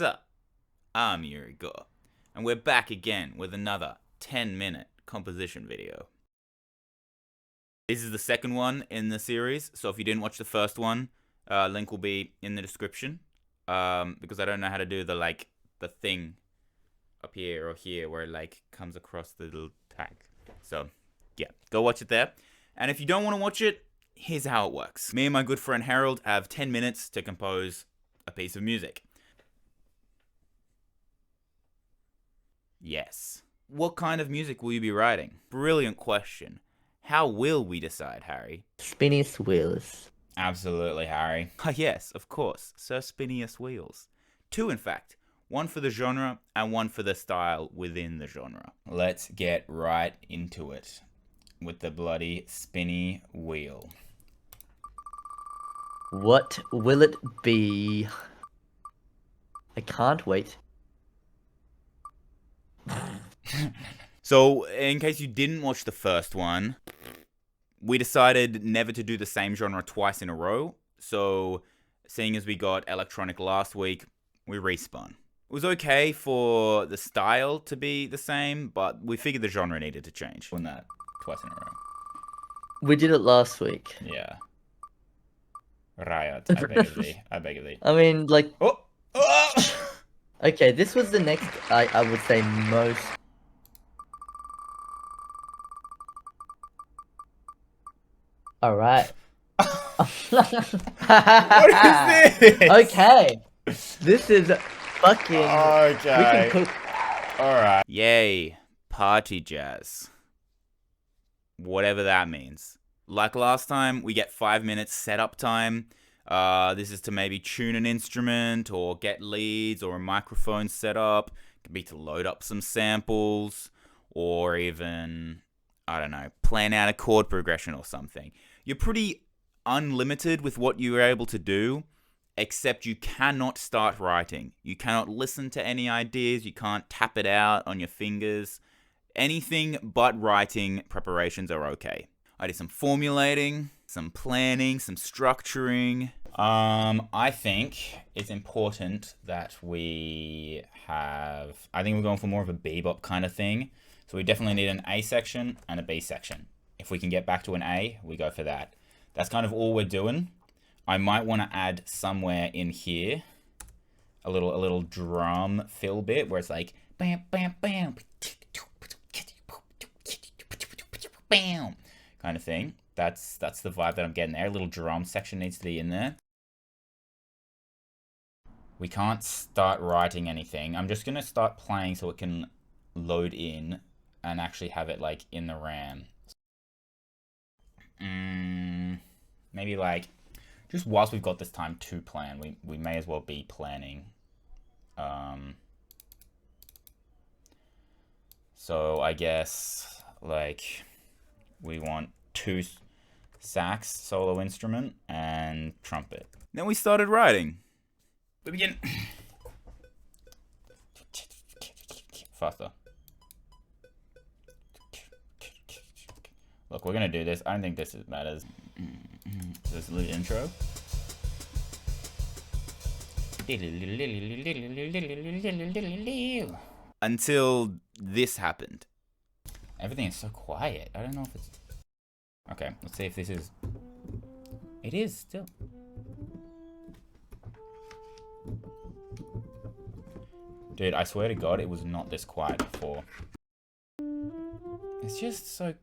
What's up? I'm Yuri Gore, and we're back again with another 10-minute composition video. This is the second one in the series, so if you didn't watch the first one, link will be in the description. Because I don't know how to do the thing up here or here where it comes across the little tag. So yeah, go watch it there. And if you don't want to watch it, here's how it works. Me and my good friend Harold have 10 minutes to compose a piece of music. Yes. What kind of music will you be writing? Brilliant question. How will we decide, Harry? Spinniest wheels. Absolutely, Harry. Yes, of course. Sir Spinniest Wheels. Two, in fact. One for the genre and one for the style within the genre. Let's get right into it with the bloody spinny wheel. What will it be? I can't wait. So, in case you didn't watch the first one, we decided never to do the same genre twice in a row. So, seeing as we got electronic last week, we respun. It was okay for the style to be the same, but we figured the genre needed to change. Doing that twice in a row. We did it last week. Yeah. Riot. I beg of thee. I beg of thee. I mean, like... Oh! Oh! Okay, this was the next, I would say, most... Alright. What is this? Okay. This is fucking... Okay. We can cook... Alright. Yay. Party jazz. Whatever that means. Like last time, we get 5 minutes setup time. This is to maybe tune an instrument or get leads or a microphone set up. It could be to load up some samples or even, I don't know, plan out a chord progression or something. You're pretty unlimited with what you're able to do, except you cannot start writing. You cannot listen to any ideas. You can't tap it out on your fingers. Anything but writing preparations are okay. I did some formulating, some planning, some structuring. I think it's important that we have... I think we're going for more of a bebop kind of thing. So we definitely need an A section and a B section. If we can get back to an A, we go for that. That's kind of all we're doing. I might want to add somewhere in here a little drum fill bit where it's like bam bam bam bam kind of thing. That's the vibe that I'm getting there. A little drum section needs to be in there. We can't start writing anything. I'm just gonna start playing so it can load in and actually have it like in the RAM. Maybe like just whilst we've got this time to plan, we may as well be planning. So I guess like we want 2 sax, solo instrument, and trumpet. Then we started writing. We begin. Faster. Look, we're gonna do this. I don't think this matters. This little intro. Until this happened. Everything is so quiet. I don't know if it's... Okay, let's see if this is... It is still. Dude, I swear to God, it was not this quiet before. It's just so...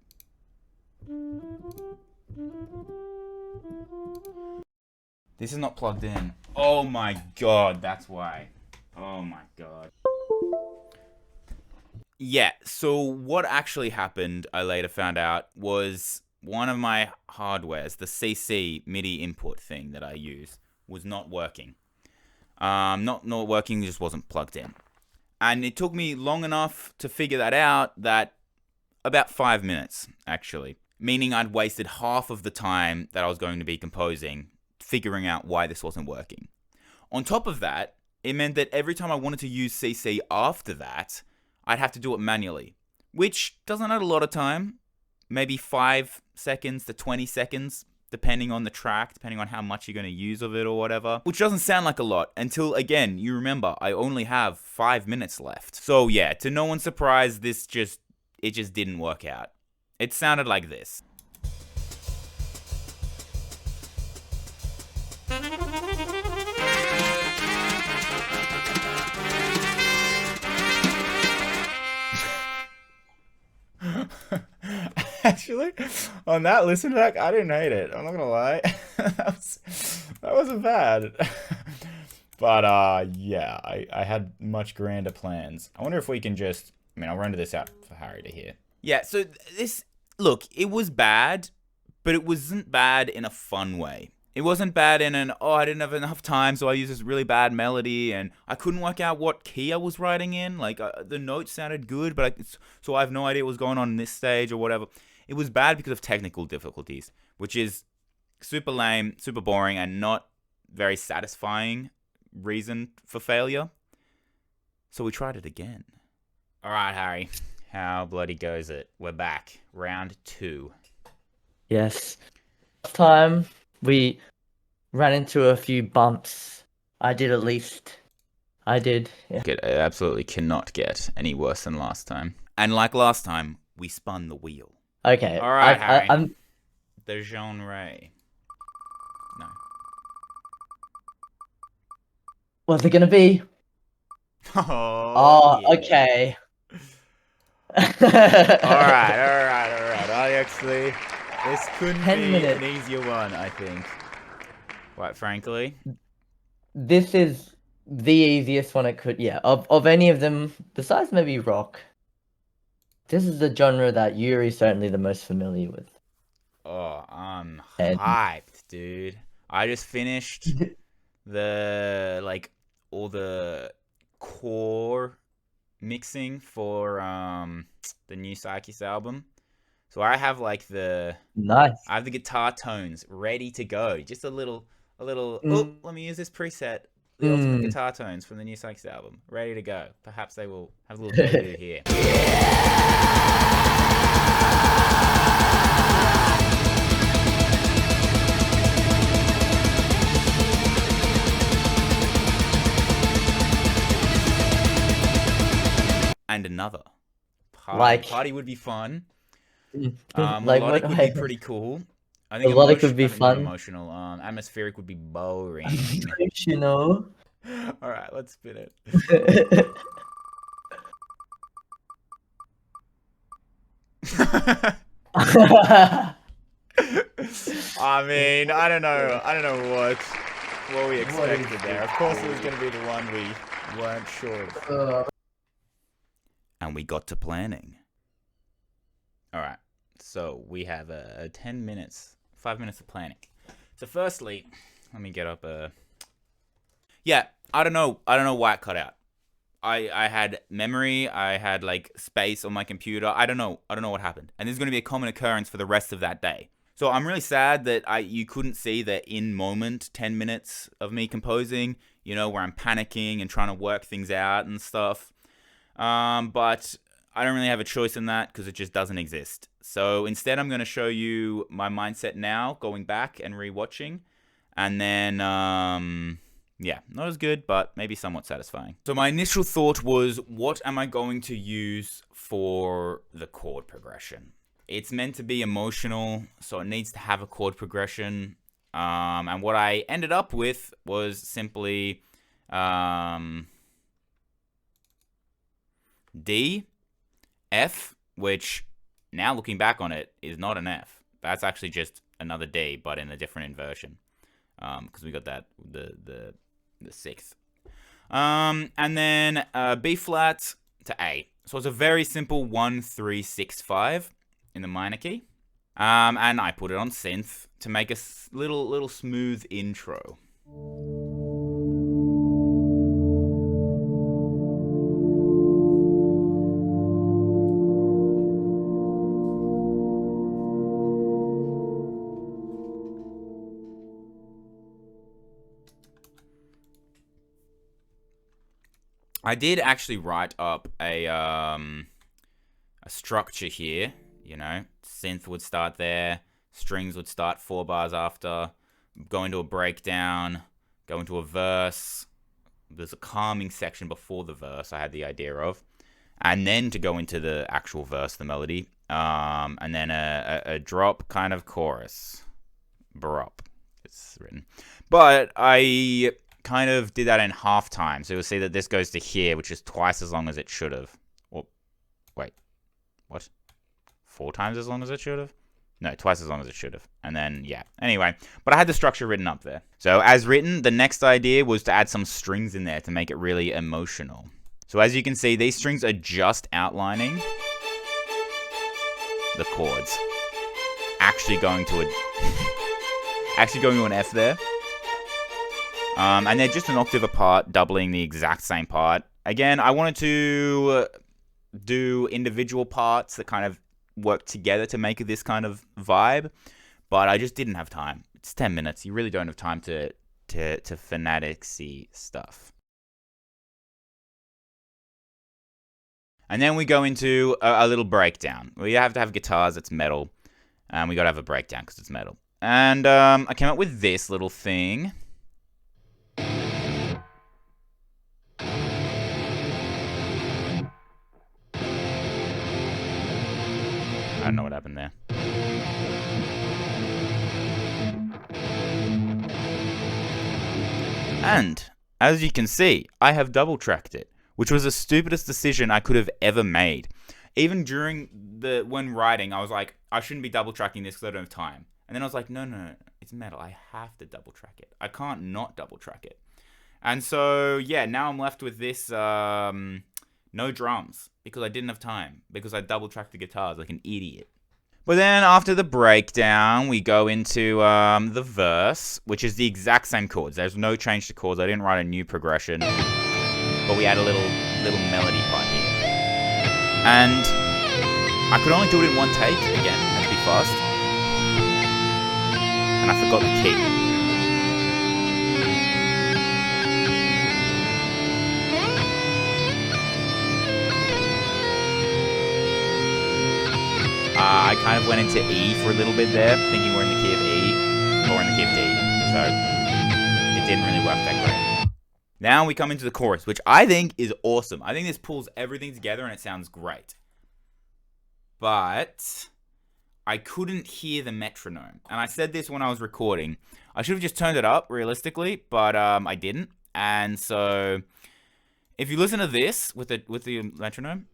This is not plugged in. Oh my God, that's why. Oh my God. Yeah, so what actually happened, I later found out, was one of my hardwares, the CC MIDI input thing that I use, was not working. Not working, just wasn't plugged in. And it took me long enough to figure that out, that about 5 minutes, actually. Meaning I'd wasted half of the time that I was going to be composing, figuring out why this wasn't working. On top of that, it meant that every time I wanted to use CC after that, I'd have to do it manually, which doesn't add a lot of time, maybe 5 seconds to 20 seconds, depending on the track, depending on how much you're going to use of it or whatever. Which doesn't sound like a lot until, again, you remember, I only have 5 minutes left. So yeah, to no one's surprise, it just didn't work out. It sounded like this. Actually, on that listen back, I didn't hate it. I'm not gonna lie. That wasn't bad. But yeah, I had much grander plans. I wonder if we can just, I mean, I'll render this out for Harry to hear. Yeah, so look, it was bad, but it wasn't bad in a fun way. It wasn't bad in an, oh, I didn't have enough time, so I used this really bad melody, and I couldn't work out what key I was writing in. Like, the notes sounded good, but so I have no idea what was going on in this stage or whatever. It was bad because of technical difficulties, which is super lame, super boring, and not very satisfying reason for failure. So we tried it again. All right, Harry. How bloody goes it? We're back. Round 2. Yes. Last time we ran into a few bumps. I did at least. I did. Yeah. It absolutely cannot get any worse than last time. And like last time, we spun the wheel. Okay. All right, Harry. I'm... The genre. No. What's it gonna be? Oh, yeah. Okay. Alright. Actually, this couldn't 10 be minutes. an easier one, I think. Quite frankly. This is the easiest one it could. Yeah, of any of them, besides maybe rock. This is the genre that Yuri's certainly the most familiar with. Oh, I'm And- hyped, dude. I just finished all the core mixing for the new Psychis album. So I have like Nice. I have the guitar tones ready to go. Just a little oh, let me use this preset. The ultimate guitar tones from the new Psychis album. Ready to go. Perhaps they will have a little debut here. And another. Party would be fun. Melodic would be pretty cool. I think Melodic would be fun. Emotional. Atmospheric would be boring. You know. All right, let's spin it. I mean, I don't know what we expected there. Of course, it was going to be the one we weren't sure of. And we got to planning. All right, so we have 5 minutes of planning. So firstly, let me get up yeah, I don't know why it cut out. I had memory, I had like space on my computer. I don't know what happened. And this is going to be a common occurrence for the rest of that day. So I'm really sad that you couldn't see the in-moment 10 minutes of me composing, you know, where I'm panicking and trying to work things out and stuff. But I don't really have a choice in that because it just doesn't exist. So instead, I'm going to show you my mindset now, going back and rewatching. And then, yeah, not as good, but maybe somewhat satisfying. So my initial thought was, what am I going to use for the chord progression? It's meant to be emotional, so it needs to have a chord progression. And what I ended up with was simply D, F, which now looking back on it is not an F. That's actually just another D, but in a different inversion. Because we got that the sixth. And then B flat to A. So it's a very simple 1 3 6 5 in the minor key. And I put it on synth to make a little smooth intro. I did actually write up a structure here, you know. Synth would start there, strings would start 4 bars after, go into a breakdown, go into a verse. There's a calming section before the verse I had the idea of, and then to go into the actual verse, the melody, and then a drop kind of chorus. Barop, it's written. But I kind of did that in half time, so you'll see that this goes to here, which is twice as long as it should have. Or, wait, what? 4 times as long as it should have? No, twice as long as it should have. And then, yeah. Anyway, but I had the structure written up there. So, as written, the next idea was to add some strings in there to make it really emotional. So, as you can see, these strings are just outlining the chords. Actually going to an F there. And they're just an octave apart, doubling the exact same part. Again, I wanted to do individual parts that kind of work together to make this kind of vibe, but I just didn't have time. It's 10 minutes. You really don't have time to fanatic-y stuff. And then we go into a little breakdown. We have to have guitars, it's metal. And we got to have a breakdown because it's metal. And I came up with this little thing. I don't know what happened there. And, as you can see, I have double-tracked it, which was the stupidest decision I could have ever made. Even during when writing, I was like, I shouldn't be double-tracking this because I don't have time. And then I was like, no, it's metal. I have to double-track it. I can't not double-track it. And so, yeah, now I'm left with this, no drums, because I didn't have time, because I double-tracked the guitars like an idiot. But then after the breakdown, we go into the verse, which is the exact same chords. There's no change to chords. I didn't write a new progression, but we add a little melody part here. And I could only do it in one take. Again, I had to be fast. And I forgot the key. I kind of went into E for a little bit there, thinking we're in the key of E, or in the key of D, so it didn't really work that great. Now we come into the chorus, which I think is awesome. I think this pulls everything together and it sounds great. But I couldn't hear the metronome. And I said this when I was recording. I should have just turned it up, realistically, but I didn't. And so, if you listen to this with the metronome,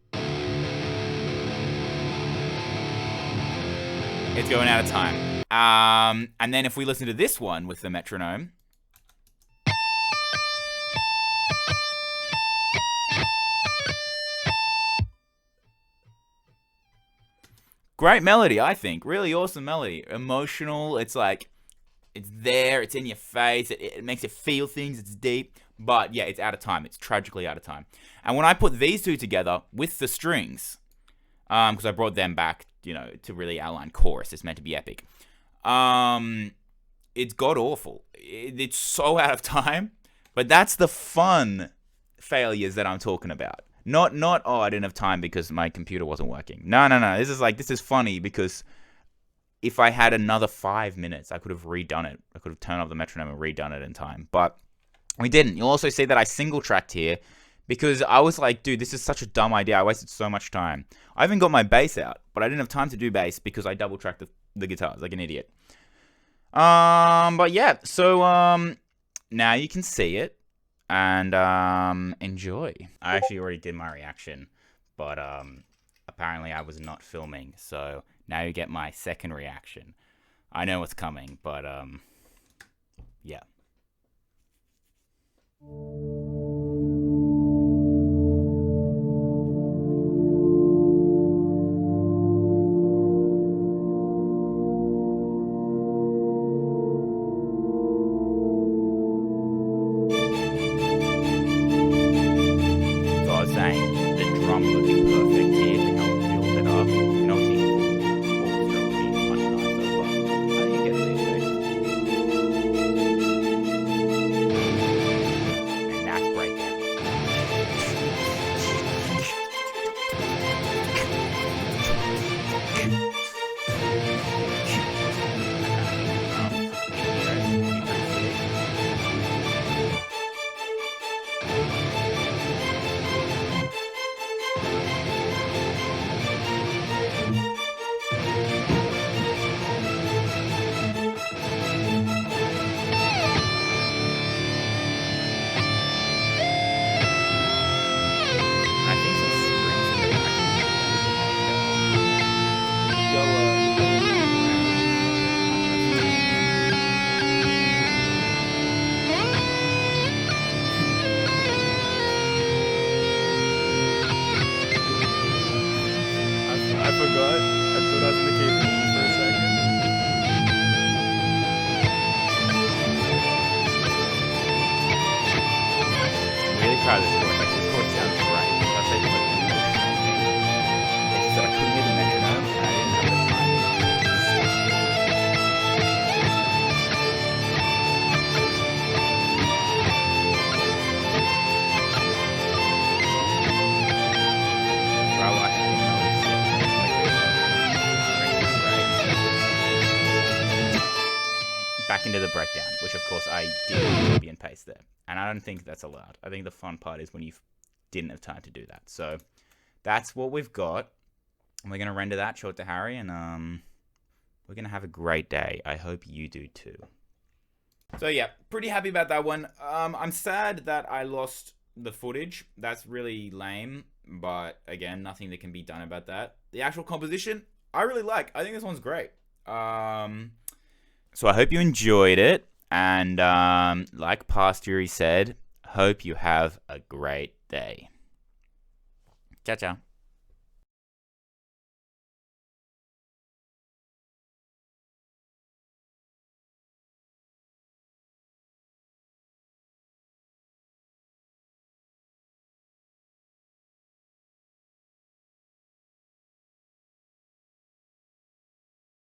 it's going out of time. And then if we listen to this one with the metronome, great melody, I think. Really awesome melody. Emotional. It's like, it's there. It's in your face. It makes you feel things. It's deep. But yeah, it's out of time. It's tragically out of time. And when I put these two together with the strings, because I brought them back, to really outline chorus. It's meant to be epic. It's god-awful. It's so out of time. But that's the fun failures that I'm talking about. Not, oh, I didn't have time because my computer wasn't working. No. This is funny because if I had another 5 minutes, I could have redone it. I could have turned up the metronome and redone it in time. But we didn't. You'll also see that I single-tracked here because I was like, dude, this is such a dumb idea. I wasted so much time. I even got my bass out, but I didn't have time to do bass because I double-tracked the guitars like an idiot. But yeah, so now you can see it. And enjoy. I actually already did my reaction, but apparently I was not filming, so now you get my second reaction. I know what's coming, but yeah. try this chord. Like, this chord sounds great. I'll take like the it's just that I couldn't hear the metronome, and I didn't have the time. But I like it. Back into the breakdown, which of course I did copy and paste there. And I don't think that's allowed. I think the fun part is when you didn't have time to do that. So that's what we've got. And we're going to render that, show it to Harry, and we're going to have a great day. I hope you do too. So yeah, pretty happy about that one. I'm sad that I lost the footage. That's really lame. But again, nothing that can be done about that. The actual composition, I really like. I think this one's great. So I hope you enjoyed it, and like Pasturi said, hope you have a great day. Ciao, ciao.